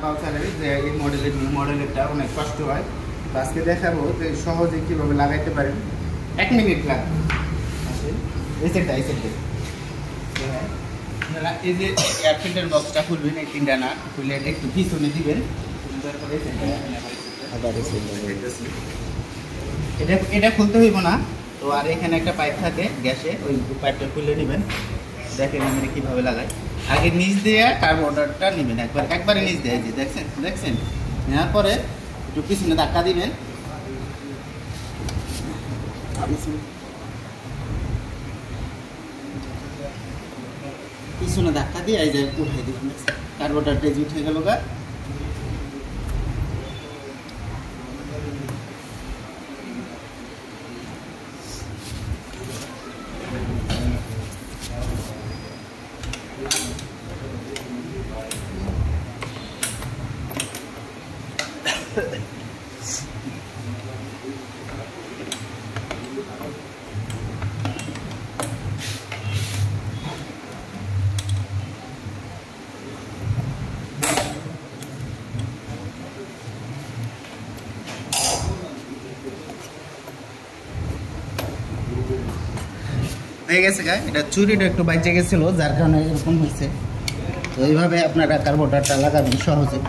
পালসারের যে এই মডেলের নিউ মডেলেরটা অনেক কষ্ট হয়। তো আজকে দেখাবো যে সহজে কীভাবে লাগাইতে পারেন। 1 মিনিট লাগবে। এই সেটটা এই যে এয়ার ফিল্টার বক্সটা খুলবেন, এই 3টা না খুলে একটু পিছনে দিবেন। এটা খুলতে হইব না তো। আর এখানে একটা পাইপ থাকে গ্যাসে, ওই পাইপটা খুলে নেবেন। দেখেন আমি কীভাবে লাগাই। আগে নিচ দিয়ে কার্বোরেটরটা নেবেন, একবারে নিচ দিয়ে যে দেখছেন নেওয়ার পরে একটু পিছনে ধাক্কা দিবেন। পিছনে ধাক্কা দিয়ে এই যে উঠাই দিবেন, কার্বোরেটরটা যে উঠে গেল গা। হয়ে গেছে গা, এটা চুরিটা একটু বাইচে গেছিল, যার কারণে এরকম হয়েছে। তো এইভাবে আপনারা কার্বোরেটরটা লাগাবেন সহজে।